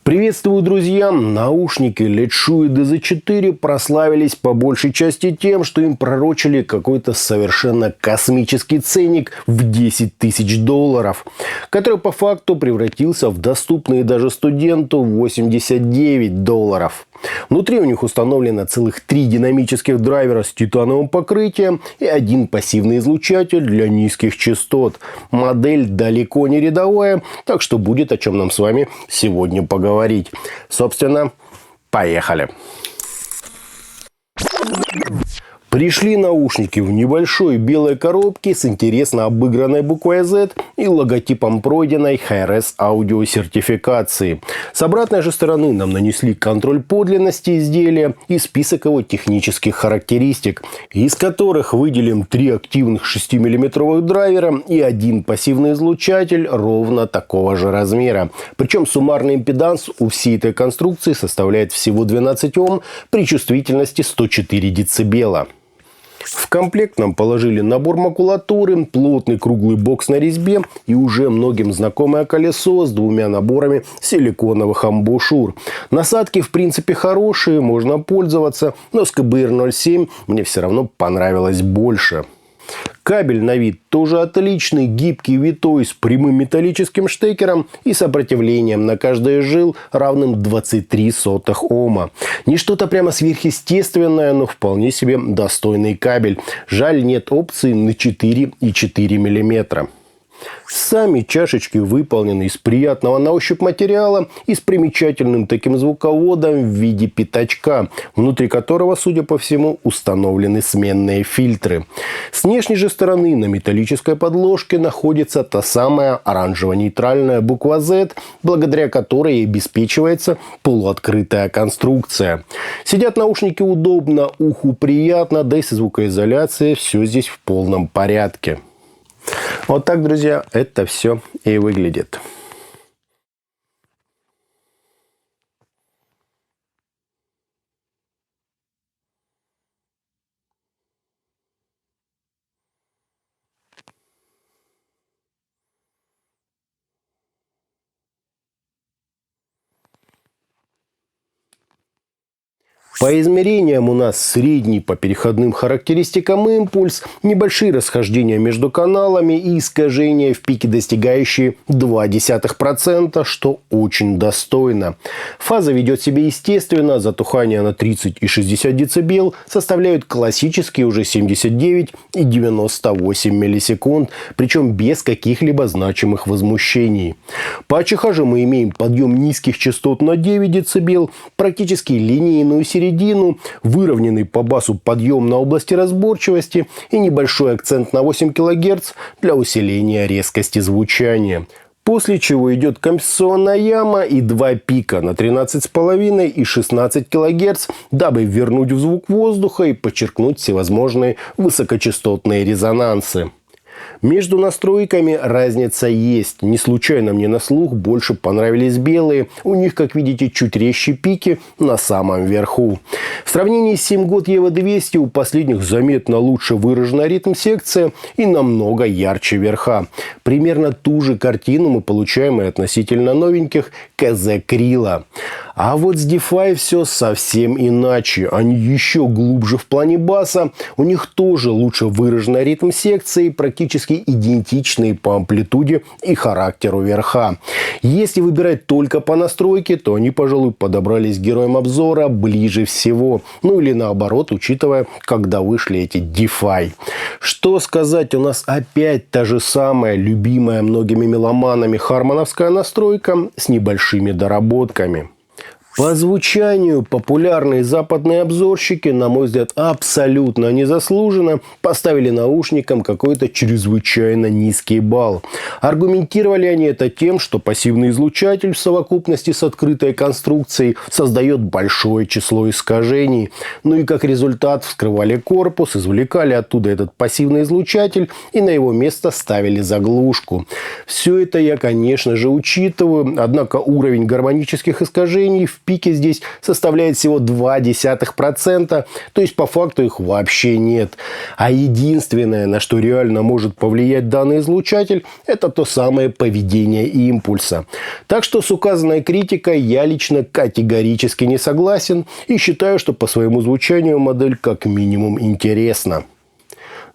Приветствую, друзья! Наушники Shure DZ4 прославились по большей части тем, что им пророчили какой-то совершенно космический ценник в $10 тысяч, который по факту превратился в доступные даже студенту $89. Внутри у них установлено целых 3 динамических драйвера с титановым покрытием и 1 пассивный излучатель для низких частот. Модель далеко не рядовая, так что будет о чем нам с вами сегодня поговорить. Собственно, поехали! Пришли наушники в небольшой белой коробке с интересно обыгранной буквой Z и логотипом пройденной HRS аудио сертификации. С обратной же стороны нам нанесли контроль подлинности изделия и список его технических характеристик, из которых выделим 3 активных 6-мм драйвера и 1 пассивный излучатель ровно такого же размера. Причем суммарный импеданс у всей этой конструкции составляет всего 12 Ом при чувствительности 104 дБ. В комплект нам положили набор макулатуры, плотный круглый бокс на резьбе и уже многим знакомое колесо с 2 наборами силиконовых амбушюр. Насадки в принципе хорошие, можно пользоваться, но с КБР-07 мне все равно понравилось больше. Кабель на вид тоже отличный, гибкий, витой, с прямым металлическим штекером и сопротивлением на каждый из жил равным 0,23 Ома. Не что-то прямо сверхъестественное, но вполне себе достойный кабель. Жаль, нет опции на 4,4 мм. Сами чашечки выполнены из приятного на ощупь материала и с примечательным таким звуководом в виде пятачка, внутри которого, судя по всему, установлены сменные фильтры. С внешней же стороны на металлической подложке находится та самая оранжево-нейтральная буква Z, благодаря которой и обеспечивается полуоткрытая конструкция. Сидят наушники удобно, уху приятно, да и со звукоизоляцией все здесь в полном порядке. Вот так, друзья, это все и выглядит. По измерениям у нас средний по переходным характеристикам импульс, небольшие расхождения между каналами и искажения в пике, достигающие 0,2%, что очень достойно. Фаза ведет себя естественно, затухание на 30 и 60 дБ составляют классические уже 79 и 98 миллисекунд, причем без каких-либо значимых возмущений. По АЧХ же мы имеем подъем низких частот на 9 дБ, практически линейную середину, выровненный по басу подъем на области разборчивости и небольшой акцент на 8 кГц для усиления резкости звучания. После чего идет компенсационная яма и 2 пика на 13,5 и 16 кГц, дабы вернуть в звук воздуха и подчеркнуть всевозможные высокочастотные резонансы. Между настройками разница есть. Не случайно мне на слух больше понравились белые. У них, как видите, чуть резче пики на самом верху. В сравнении с 7GOT EVO200 у последних заметно лучше выражена ритм-секция и намного ярче верха. Примерно ту же картину мы получаем и относительно новеньких KZ Krilo. А вот с DeFi все совсем иначе. Они еще глубже в плане баса. У них тоже лучше выражена ритм-секция и практически идентичные по амплитуде и характеру верха. Если выбирать только по настройке, то они, пожалуй, подобрались героям обзора ближе всего. Ну или наоборот, учитывая, когда вышли эти DeFi. Что сказать, у нас опять та же самая любимая многими меломанами хармановская настройка с небольшими доработками. По звучанию популярные западные обзорщики, на мой взгляд, абсолютно незаслуженно поставили наушникам какой-то чрезвычайно низкий балл. Аргументировали они это тем, что пассивный излучатель в совокупности с открытой конструкцией создает большое число искажений. Ну и как результат вскрывали корпус, извлекали оттуда этот пассивный излучатель и на его место ставили заглушку. Все это я, конечно же, учитываю, однако уровень гармонических искажений в пике здесь составляет всего 0,2%, то есть по факту их вообще нет. А единственное, на что реально может повлиять данный излучатель, это то самое поведение импульса. Так что с указанной критикой я лично категорически не согласен и считаю, что по своему звучанию модель как минимум интересна.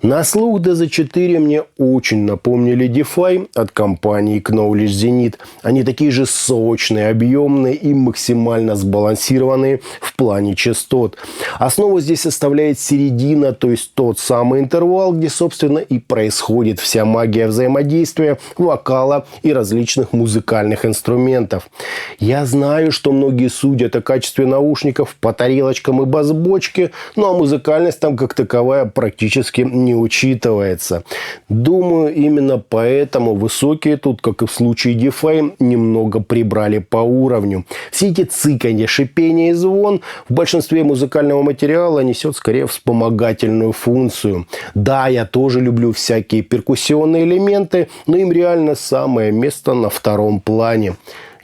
На слух DZ4 мне очень напомнили DeFi от компании Knowledge Zenith. Они такие же сочные, объемные и максимально сбалансированные в плане частот. Основу здесь составляет середина, то есть тот самый интервал, где, собственно, и происходит вся магия взаимодействия вокала и различных музыкальных инструментов. Я знаю, что многие судят о качестве наушников по тарелочкам и бас-бочке, но музыкальность там как таковая практически не учитывается. Думаю, именно поэтому высокие тут, как и в случае DeFi, немного прибрали по уровню. Все эти цыканье, шипение и звон в большинстве музыкального материала несет скорее вспомогательную функцию. Да, я тоже люблю всякие перкуссионные элементы, но им реально самое место на втором плане.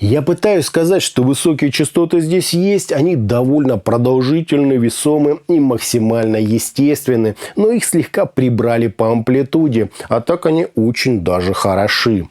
Я пытаюсь сказать, что высокие частоты здесь есть, они довольно продолжительны, весомы и максимально естественны, но их слегка прибрали по амплитуде, а так они очень даже хороши.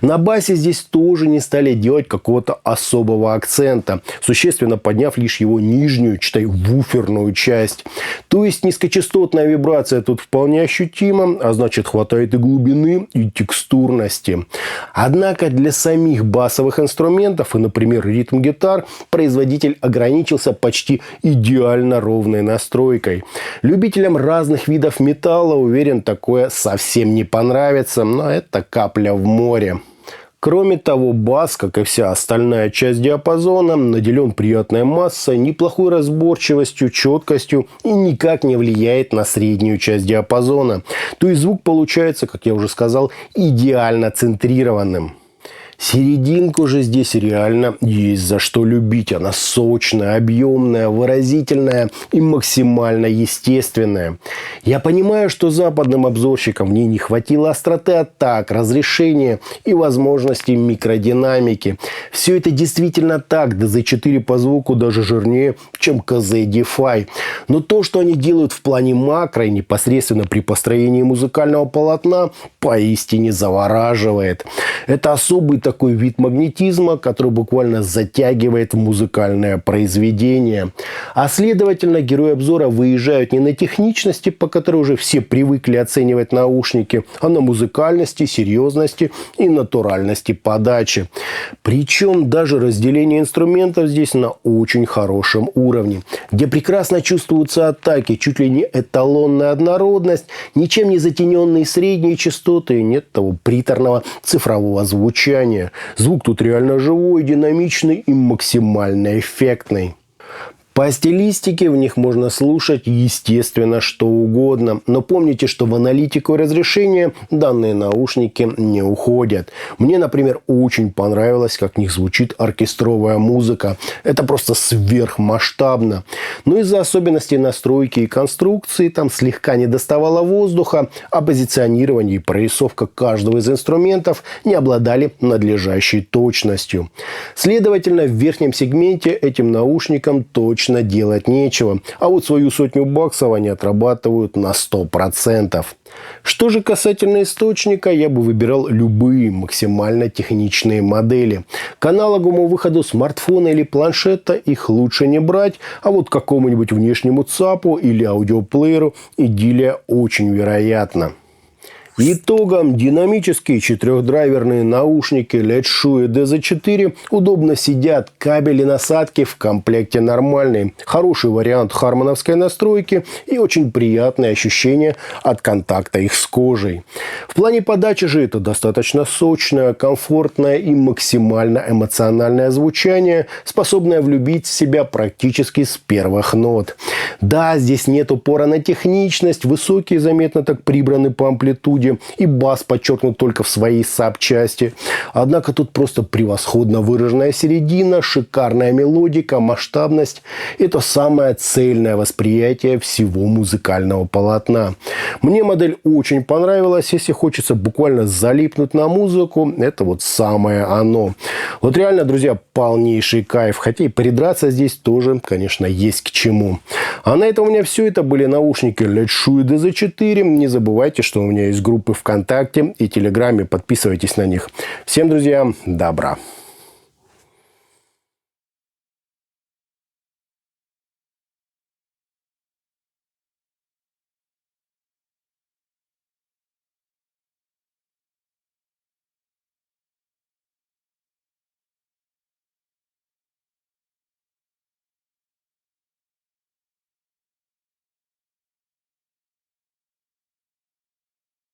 На басе здесь тоже не стали делать какого-то особого акцента, существенно подняв лишь его нижнюю, читай, вуферную часть. То есть низкочастотная вибрация тут вполне ощутима, а значит хватает и глубины, и текстурности. Однако для самих басовых инструментов и, например, ритм-гитар производитель ограничился почти идеально ровной настройкой. Любителям разных видов металла, уверен, такое совсем не понравится, но это капля в море. Кроме того, бас, как и вся остальная часть диапазона, наделен приятной массой, неплохой разборчивостью, четкостью и никак не влияет на среднюю часть диапазона. То есть звук получается, как я уже сказал, идеально центрированным. Серединку же здесь реально есть за что любить. Она сочная, объемная, выразительная и максимально естественная. Я понимаю, что западным обзорщикам в ней не хватило остроты атак, разрешения и возможностей микродинамики. Все это действительно так. DZ4 по звуку даже жирнее, чем KZ DeFi. Но то, что они делают в плане макро и непосредственно при построении музыкального полотна, поистине завораживает. Это особый такой вид магнетизма, который буквально затягивает в музыкальное произведение. А следовательно, герои обзора выезжают не на техничности, по которой уже все привыкли оценивать наушники, а на музыкальности, серьезности и натуральности подачи. Причем даже разделение инструментов здесь на очень хорошем уровне, где прекрасно чувствуются атаки, чуть ли не эталонная однородность, ничем не затененные средние частоты, нет того приторного цифрового звучания. Звук тут реально живой, динамичный и максимально эффектный. По стилистике в них можно слушать, естественно, что угодно. Но помните, что в аналитику и разрешение данные наушники не уходят. Мне, например, очень понравилось, как в них звучит оркестровая музыка. Это просто сверхмасштабно. Но из-за особенностей настройки и конструкции там слегка не доставало воздуха, а позиционирование и прорисовка каждого из инструментов не обладали надлежащей точностью. Следовательно, в верхнем сегменте этим наушникам точно делать нечего, а вот свою $100 они отрабатывают на 100%. Что же касательно источника, я бы выбирал любые максимально техничные модели. К аналоговому выходу смартфона или планшета их лучше не брать, а вот к какому-нибудь внешнему ЦАПу или аудиоплееру идиллия очень вероятна. Итогом динамические 4-драйверные наушники LED Shure DZ4 удобно сидят, кабели насадки в комплекте нормальные, хороший вариант хармоновской настройки и очень приятные ощущения от контакта их с кожей. В плане подачи же это достаточно сочное, комфортное и максимально эмоциональное звучание, способное влюбить в себя практически с первых нот. Да, здесь нет упора на техничность, высокие заметно так прибраны по амплитуде, преluде, и бас подчеркнут только в своей саб-части. Однако тут просто превосходно выраженная середина, шикарная мелодика, масштабность. Это самое цельное восприятие всего музыкального полотна. Мне модель очень понравилась. Если хочется буквально залипнуть на музыку, это вот самое оно. Вот реально, друзья, полнейший кайф. Хотя и придраться здесь тоже, конечно, есть к чему. А на этом у меня все. Это были наушники LED Shure DZ4. Не забывайте, что у меня есть группы ВКонтакте и Телеграме. Подписывайтесь на них. Всем, друзья, добра.